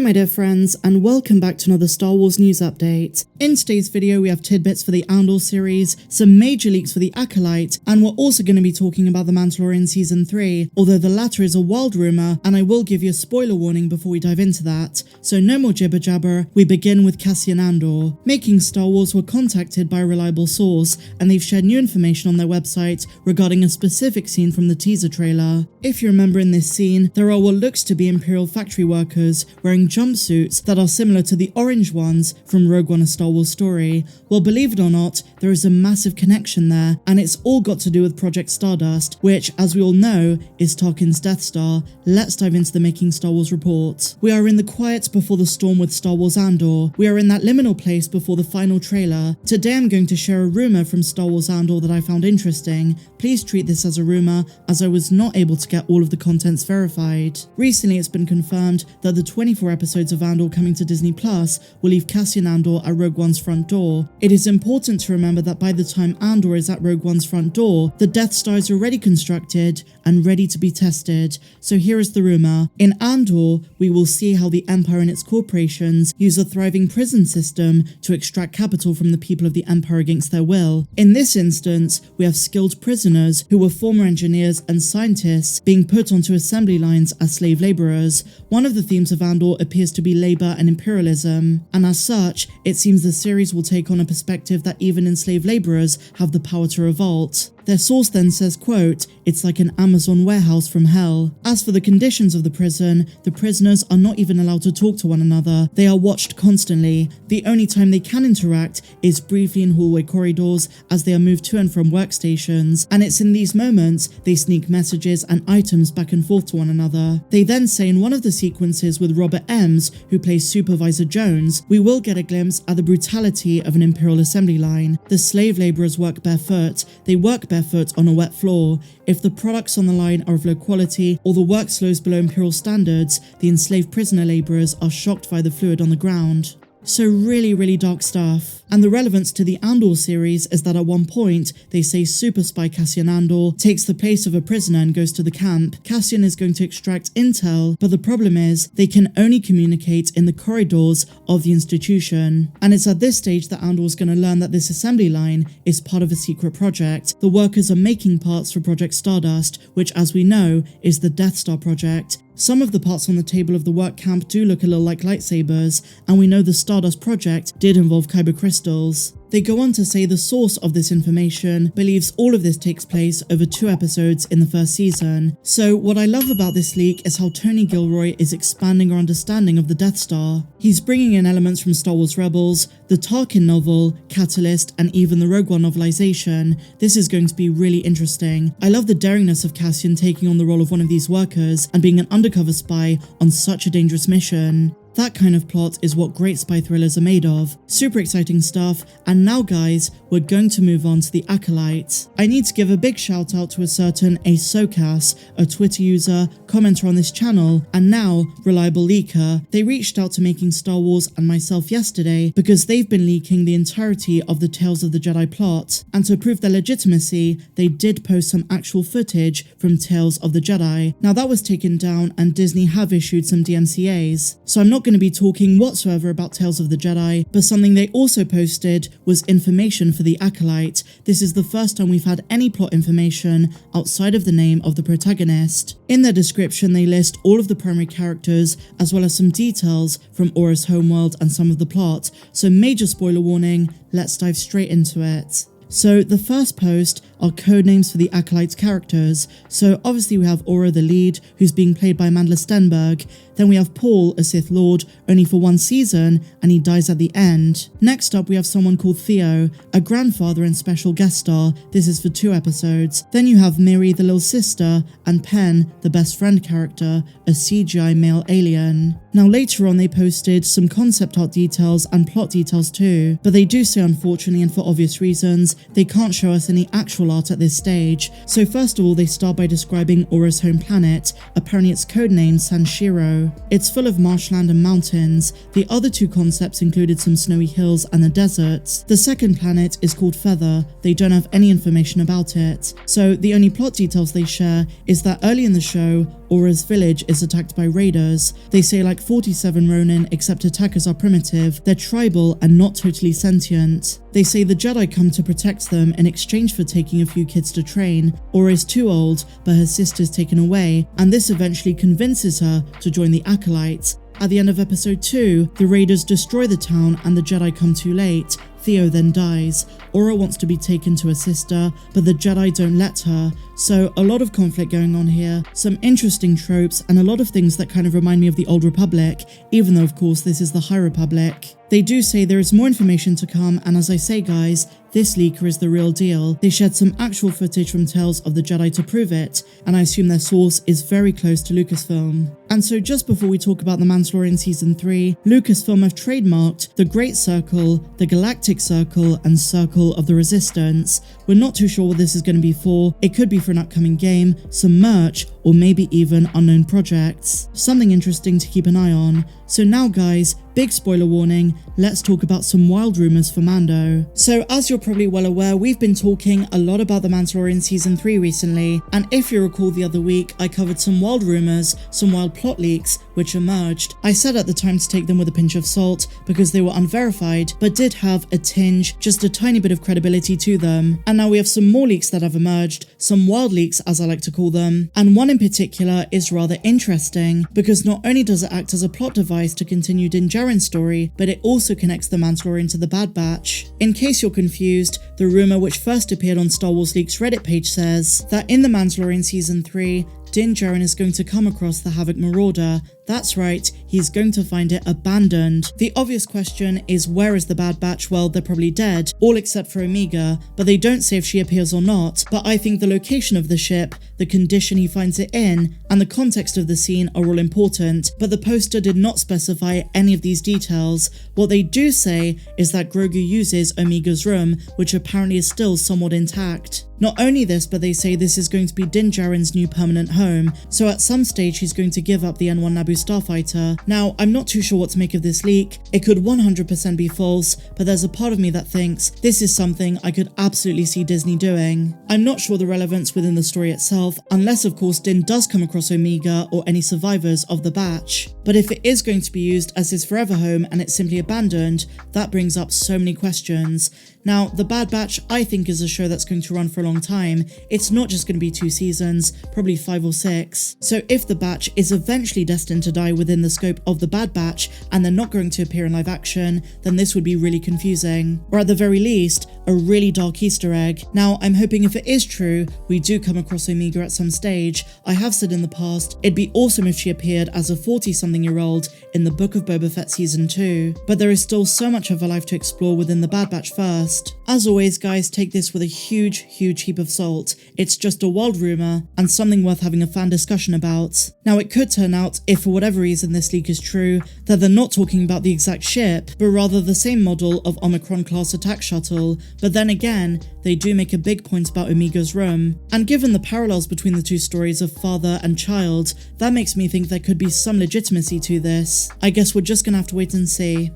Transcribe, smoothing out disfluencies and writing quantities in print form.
my dear friends, and welcome back to another Star Wars news update. In today's video we have tidbits for the Andor series, some major leaks for the Acolyte, and we're also going to be talking about the Mandalorian Season 3, although the latter is a wild rumour and I will give you a spoiler warning before we dive into that. So no more jibber jabber, we begin with Cassian Andor. Making Star Wars were contacted by a reliable source and they've shared new information on their website regarding a specific scene from the teaser trailer. If you remember, in this scene, there are what looks to be Imperial factory workers wearing jumpsuits that are similar to the orange ones from Rogue One: A Star Wars Story. Well, believe it or not, there is a massive connection there, and it's all got to do with Project Stardust, which, as we all know, is Tarkin's Death Star. Let's dive into the Making Star Wars report. We are in the quiet before the storm with Star Wars Andor. We are in that liminal place before the final trailer. Today I'm going to share a rumour from Star Wars Andor that I found interesting. Please treat this as a rumour, as I was not able to get all of the contents verified. Recently it's been confirmed that the 24 episodes of Andor coming to Disney Plus will leave Cassian Andor at Rogue One's front door. It is important to remember that by the time Andor is at Rogue One's front door, the Death Star is already constructed and ready to be tested. So here is the rumour. In Andor, we will see how the Empire and its corporations use a thriving prison system to extract capital from the people of the Empire against their will. In this instance, we have skilled prisoners who were former engineers and scientists being put onto assembly lines as slave labourers. One of the themes of Andor appears to be labour and imperialism, and as such, it seems the series will take on a perspective that even enslaved labourers have the power to revolt. Their source then says, quote, "It's like an Amazon warehouse from hell." As for the conditions of the prison, the prisoners are not even allowed to talk to one another. They are watched constantly. The only time they can interact is briefly in hallway corridors as they are moved to and from workstations, and it's in these moments they sneak messages and items back and forth to one another. They then say in one of the sequences with Robert Ems, who plays Supervisor Jones, we will get a glimpse at the brutality of an Imperial assembly line. The slave labourers work barefoot. They work barefoot on a wet floor. If the products on the line are of low quality or the work slows below Imperial standards, the enslaved prisoner labourers are shocked by the fluid on the ground. So really dark stuff. And the relevance to the Andor series is that at one point, they say super spy Cassian Andor takes the place of a prisoner and goes to the camp. Cassian is going to extract intel, but the problem is they can only communicate in the corridors of the institution. And it's at this stage that Andor is going to learn that this assembly line is part of a secret project. The workers are making parts for Project Stardust, which, as we know, is the Death Star project. Some of the parts on the table of the work camp do look a little like lightsabers, and we know the Stardust project did involve kyber crystals. They go on to say the source of this information believes all of this takes place over 2 episodes in the first season. So what I love about this leak is how Tony Gilroy is expanding our understanding of the Death Star. He's bringing in elements from Star Wars Rebels, the Tarkin novel, Catalyst, and even the Rogue One novelization. This is going to be really interesting. I love the daringness of Cassian taking on the role of one of these workers and being an undercover spy on such a dangerous mission. That kind of plot is what great spy thrillers are made of. Super exciting stuff, and now guys, we're going to move on to the Acolyte. I need to give a big shout out to a certain ASOCAS, a Twitter user, commenter on this channel, and now reliable leaker. They reached out to Making Star Wars and myself yesterday because they've been leaking the entirety of the Tales of the Jedi plot, and to prove their legitimacy, they did post some actual footage from Tales of the Jedi. Now that was taken down and Disney have issued some DMCAs, so I'm not going to be talking whatsoever about Tales of the Jedi, but something they also posted was information for the Acolyte. This is the first time we've had any plot information outside of the name of the protagonist. In their description they list all of the primary characters as well as some details from Aura's homeworld and some of the plot, so major spoiler warning, let's dive straight into it. So the first post are codenames for the Acolyte's characters. So obviously we have Aura the lead, who's being played by Mandla Stenberg. Then we have Paul, a Sith Lord, only for 1 season, and he dies at the end. Next up we have someone called Theo, a grandfather and special guest star. This is for 2 episodes. Then you have Miri, the little sister, and Pen, the best friend character, a CGI male alien. Now later on they posted some concept art details and plot details too, but they do say unfortunately and for obvious reasons, they can't show us any actual art at this stage. So first of all they start by describing Aura's home planet. Apparently it's codenamed Sanshiro. It's full of marshland and mountains. The other 2 concepts included some snowy hills and the deserts. The second planet is called Feather. They don't have any information about it. So the only plot details they share is that early in the show, Aura's village is attacked by raiders. They say like 47 Ronin, except attackers are primitive, they're tribal and not totally sentient. They say the Jedi come to protect them in exchange for taking a few kids to train. Aura is too old, but her sister's taken away, and this eventually convinces her to join the Acolytes. At the end of episode 2, the raiders destroy the town and the Jedi come too late. Theo then dies. Aura wants to be taken to her sister, but the Jedi don't let her. So a lot of conflict going on here, some interesting tropes, and a lot of things that kind of remind me of the Old Republic, even though of course this is the High Republic. They do say there is more information to come, and as I say guys, this leaker is the real deal. They shared some actual footage from Tales of the Jedi to prove it, and I assume their source is very close to Lucasfilm. And so just before we talk about The Mandalorian Season 3, Lucasfilm have trademarked the Great Circle, the Galactic Circle, and Circle of the Resistance. We're not too sure what this is going to be for. It could be for an upcoming game, some merch, or maybe even unknown projects. Something interesting to keep an eye on. So now guys, big spoiler warning, let's talk about some wild rumours for Mando. So as you're probably well aware, we've been talking a lot about The Mandalorian Season 3 recently, and if you recall the other week, I covered some wild rumours, some wild plot leaks, which emerged. I said at the time to take them with a pinch of salt, because they were unverified, but did have a tinge, just a tiny bit of credibility to them. And now we have some more leaks that have emerged, some wild leaks as I like to call them, and one in particular is rather interesting, because not only does it act as a plot device to continue Din Djarin's story, but it also connects the Mandalorian to the Bad Batch. In case you're confused, the rumour which first appeared on Star Wars Leaks Reddit page says that in The Mandalorian Season 3, Din Djarin is going to come across the Havoc Marauder. That's right, he's going to find it abandoned. The obvious question is, where is the Bad Batch? Well, they're probably dead, all except for Omega, but they don't say if she appears or not. But I think the location of the ship, the condition he finds it in, and the context of the scene are all important, but the poster did not specify any of these details. What they do say is that Grogu uses Omega's room, which apparently is still somewhat intact. Not only this, but they say this is going to be Din Djarin's new permanent home, so at some stage he's going to give up the N1 Naboo starfighter. Now, I'm not too sure what to make of this leak. It could 100% be false, but there's a part of me that thinks this is something I could absolutely see Disney doing. I'm not sure the relevance within the story itself, unless of course Din does come across Omega or any survivors of the batch. But if it is going to be used as his forever home and it's simply abandoned, that brings up so many questions. Now, The Bad Batch, I think, is a show that's going to run for a long time. It's not just going to be 2 seasons, probably 5 or 6. So if the Batch is eventually destined to die within the scope of The Bad Batch, and they're not going to appear in live action, then this would be really confusing. Or at the very least, a really dark Easter egg. Now, I'm hoping if it is true, we do come across Omega at some stage. I have said in the past, it'd be awesome if she appeared as a 40-something-year-old in the Book of Boba Fett Season 2. But there is still so much of her life to explore within The Bad Batch first. As always guys, take this with a huge heap of salt. It's just a wild rumour and something worth having a fan discussion about. Now it could turn out, if for whatever reason this leak is true, that they're not talking about the exact ship, but rather the same model of Omicron class attack shuttle, but then again, they do make a big point about Omega's room. And given the parallels between the two stories of father and child, that makes me think there could be some legitimacy to this. I guess we're just gonna have to wait and see.